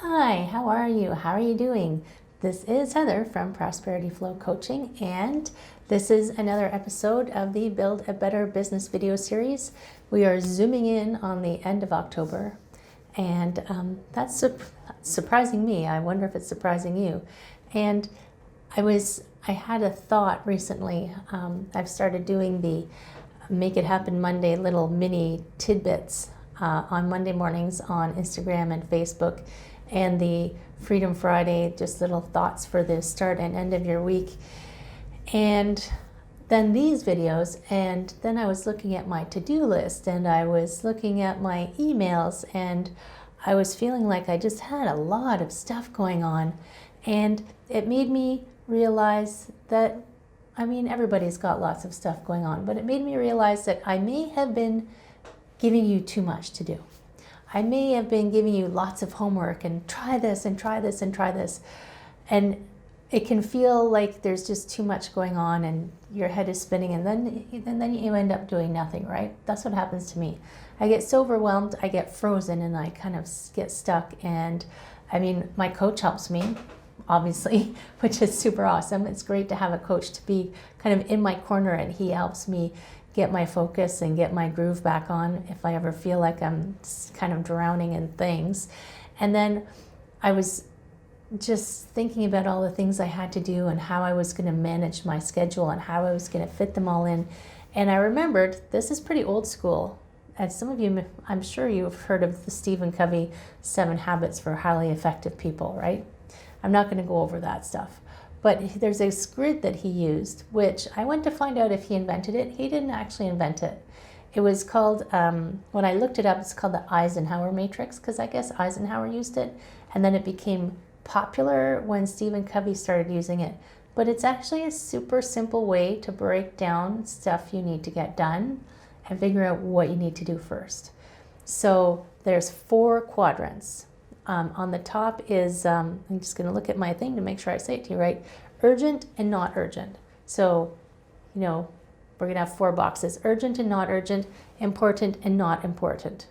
Hi, how are you? How are you doing? This is Heather from Prosperity Flow Coaching, and this is another episode of the Build a Better Business video series. We are zooming in on the end of October, and that's surprising me. I wonder if it's surprising you. And I had a thought recently. I've started doing the Make It Happen Monday little mini tidbits on Monday mornings on Instagram and Facebook, and the Freedom Friday, just little thoughts for the start and end of your week. And then these videos, and then I was looking at my to-do list, and I was looking at my emails, and I was feeling like I just had a lot of stuff going on. And it made me realize that, everybody's got lots of stuff going on, but it made me realize that I may have been giving you too much to do. I may have been giving you lots of homework and try this and try this and try this. And it can feel like there's just too much going on and your head is spinning, and then you end up doing nothing, right? That's what happens to me. I get so overwhelmed, I get frozen, and I kind of get stuck. And my coach helps me, obviously, which is super awesome. It's great to have a coach to be kind of in my corner, and he helps me get my focus and get my groove back on if I ever feel like I'm kind of drowning in things. And then I was just thinking about all the things I had to do and how I was going to manage my schedule and how I was going to fit them all in. And I remembered, this is pretty old school. And some of you, I'm sure you've heard of the Stephen Covey 7 Habits for Highly Effective People, right? I'm not going to go over that stuff. But there's a grid that he used, which I went to find out if he invented it. He didn't actually invent it. It was called, when I looked it up, it's called the Eisenhower Matrix, because I guess Eisenhower used it, and then it became popular when Stephen Covey started using it. But it's actually a super simple way to break down stuff you need to get done and figure out what you need to do first. So there's 4 quadrants. On the top is, I'm just going to look at my thing to make sure I say it to you right, urgent and not urgent. So, we're going to have 4 boxes, urgent and not urgent, important and not important.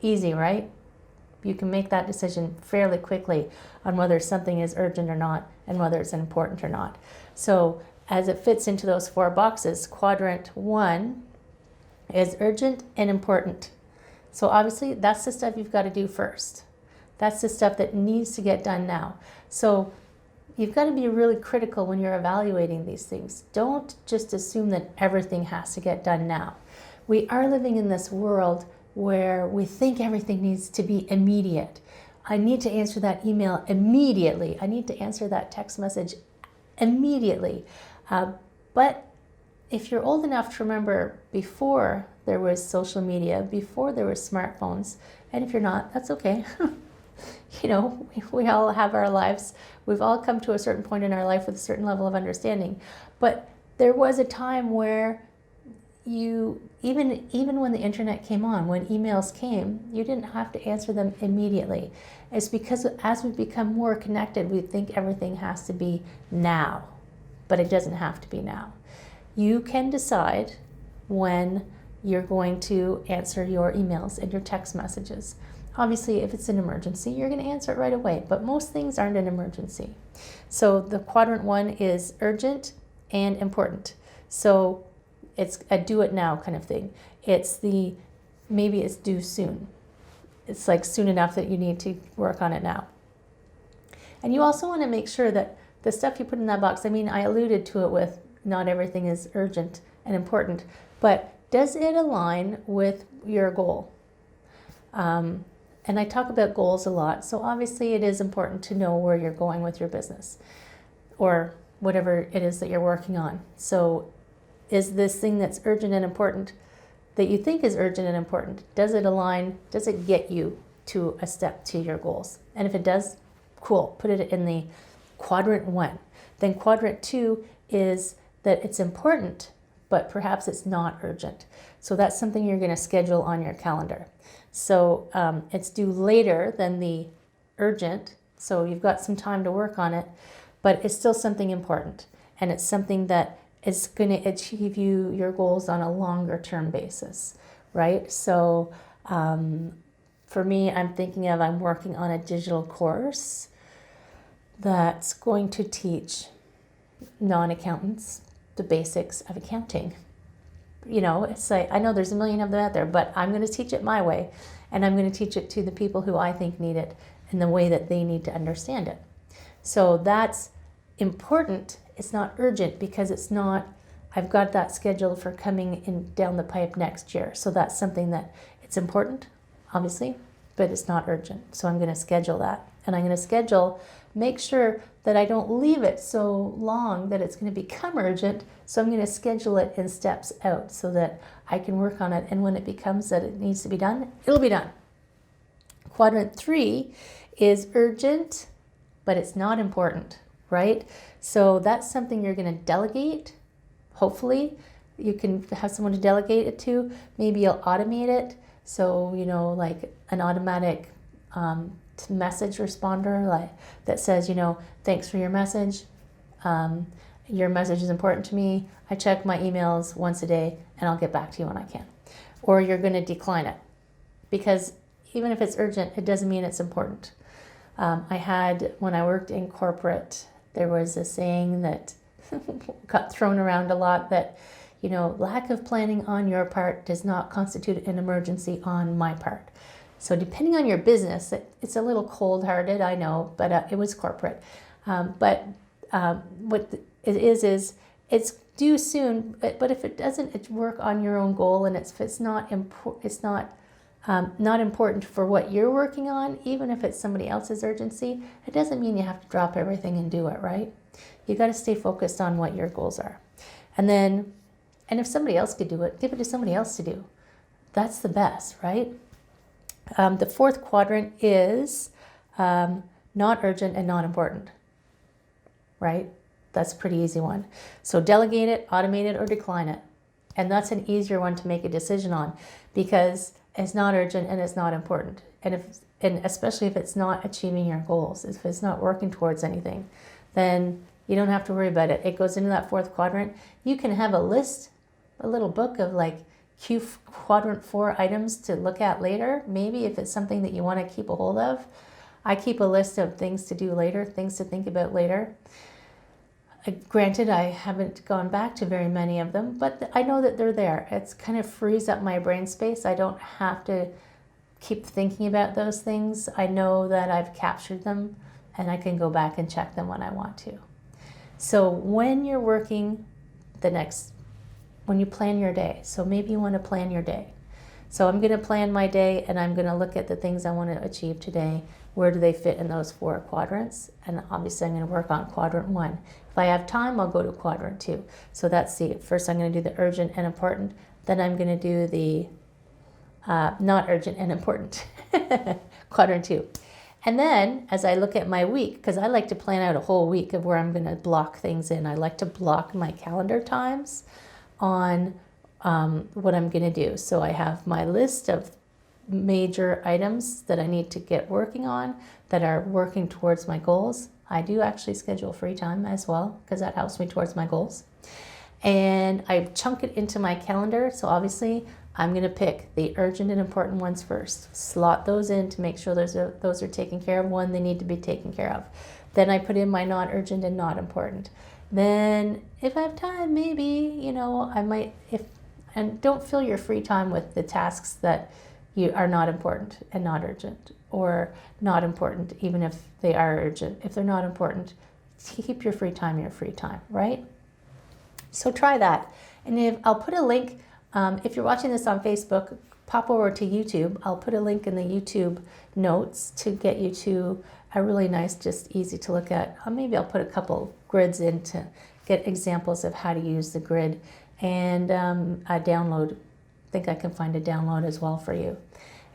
Easy, right? You can make that decision fairly quickly on whether something is urgent or not and whether it's important or not. So as it fits into those 4 boxes, quadrant 1 is urgent and important. So obviously that's the stuff you've got to do first. That's the stuff that needs to get done now. So you've got to be really critical when you're evaluating these things. Don't just assume that everything has to get done now. We are living in this world where we think everything needs to be immediate. I need to answer that email immediately. I need to answer that text message immediately. But if you're old enough to remember before there was social media, before there were smartphones, and if you're not, that's okay. We all have our lives. We've all come to a certain point in our life with a certain level of understanding. But there was a time where even when the internet came on, when emails came, you didn't have to answer them immediately. It's because as we become more connected, we think everything has to be now, but it doesn't have to be now. You can decide when you're going to answer your emails and your text messages. Obviously, if it's an emergency, you're going to answer it right away, but most things aren't an emergency. So the quadrant 1 is urgent and important. So it's a do it now kind of thing. Maybe it's due soon. It's like soon enough that you need to work on it now. And you also want to make sure that the stuff you put in that box, I alluded to it with not everything is urgent and important, but does it align with your goal? And I talk about goals a lot, so obviously it is important to know where you're going with your business or whatever it is that you're working on. So is this thing that's urgent and important, that you think is urgent and important, does it align, does it get you to a step to your goals? And if it does, cool, put it in the quadrant 1. Then quadrant 2 is that it's important, but perhaps it's not urgent. So that's something you're going to schedule on your calendar. So it's due later than the urgent, so you've got some time to work on it, but it's still something important, and it's something that is going to achieve your goals on a longer term basis, right? So for me, I'm working on a digital course that's going to teach non-accountants the basics of accounting. It's like, I know there's a million of them out there, but I'm going to teach it my way, and I'm going to teach it to the people who I think need it in the way that they need to understand it. So that's important. It's not urgent because I've got that scheduled for coming in down the pipe next year. So that's something that it's important, obviously, but it's not urgent. So I'm going to schedule that, and I'm going to make sure that I don't leave it so long that it's going to become urgent. So I'm going to schedule it in steps out so that I can work on it. And when it becomes that it needs to be done, it'll be done. Quadrant 3 is urgent, but it's not important, right? So that's something you're going to delegate. Hopefully you can have someone to delegate it to. Maybe you'll automate it. So, like an automatic message responder that says, thanks for your message. Your message is important to me. I check my emails once a day and I'll get back to you when I can. Or you're going to decline it, because even if it's urgent, it doesn't mean it's important. When I worked in corporate, there was a saying that got thrown around a lot that, lack of planning on your part does not constitute an emergency on my part. So depending on your business, it's a little cold-hearted, I know, but it was corporate. What it is it's due soon. But if it doesn't work on your own goal, and it's not important for what you're working on, even if it's somebody else's urgency, it doesn't mean you have to drop everything and do it, right? You got to stay focused on what your goals are, and if somebody else could do it, give it to somebody else to do. That's the best, right? The fourth quadrant is not urgent and not important, right? That's a pretty easy one. So delegate it, automate it, or decline it. And that's an easier one to make a decision on, because it's not urgent and it's not important. And especially if it's not achieving your goals, if it's not working towards anything, then you don't have to worry about it. It goes into that fourth quadrant. You can have a list, a little book of quadrant 4 items to look at later, maybe if it's something that you want to keep a hold of. I keep a list of things to do later, things to think about later. Granted, I haven't gone back to very many of them, but I know that they're there. It's kind of frees up my brain space. I don't have to keep thinking about those things. I know that I've captured them, and I can go back and check them when I want to. So when you're working when you plan your day, so maybe you want to plan your day. So I'm going to plan my day, and I'm going to look at the things I want to achieve today. Where do they fit in those 4 quadrants? And obviously I'm going to work on quadrant 1. If I have time, I'll go to quadrant 2. So that's first I'm going to do the urgent and important. Then I'm going to do the not urgent and important, quadrant 2. And then as I look at my week, because I like to plan out a whole week of where I'm going to block things in. I like to block my calendar times on what I'm going to do. So I have my list of major items that I need to get working on that are working towards my goals. I do actually schedule free time as well, because that helps me towards my goals. And I chunk it into my calendar. So obviously I'm going to pick the urgent and important ones first, slot those in to make sure those are taken care of when they need to be taken care of. Then I put in my not urgent and not important. Then if I have time, maybe, I might, and don't fill your free time with the tasks that you are not important and not urgent, or not important even if they are urgent. If they're not important, keep your free time, right? So try that. And I'll put a link, if you're watching this on Facebook, pop over to YouTube. I'll put a link in the YouTube notes to get you to a really nice, just easy to look at. Maybe I'll put a couple grids in to get examples of how to use the grid, and a download. I think I can find a download as well for you.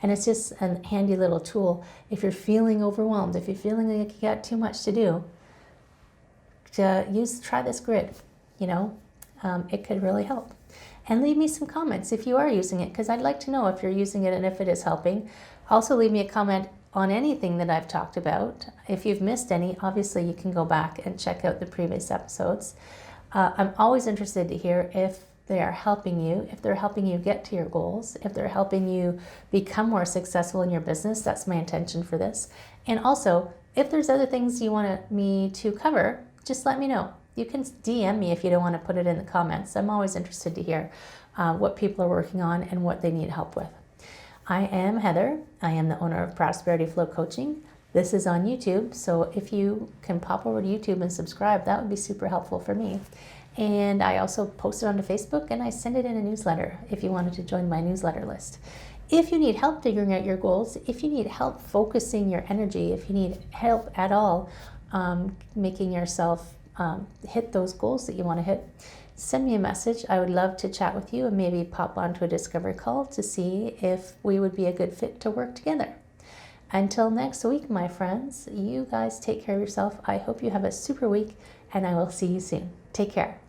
And it's just a handy little tool if you're feeling overwhelmed, if you're feeling like you got too much to do, try this grid. It could really help. And leave me some comments if you are using it, because I'd like to know if you're using it and if it is helping. Also leave me a comment on anything that I've talked about. If you've missed any, obviously you can go back and check out the previous episodes. I'm always interested to hear if they are helping you, if they're helping you get to your goals, if they're helping you become more successful in your business, that's my intention for this. And also, if there's other things you want me to cover, just let me know. You can DM me if you don't want to put it in the comments. I'm always interested to hear what people are working on and what they need help with. I am Heather. I am the owner of Prosperity Flow Coaching. This is on YouTube, so if you can pop over to YouTube and subscribe, that would be super helpful for me. And I also post it onto Facebook, and I send it in a newsletter if you wanted to join my newsletter list. If you need help figuring out your goals, if you need help focusing your energy, if you need help at all making yourself hit those goals that you want to hit, send me a message. I would love to chat with you and maybe pop onto a discovery call to see if we would be a good fit to work together. Until next week, my friends, you guys take care of yourself. I hope you have a super week, and I will see you soon. Take care.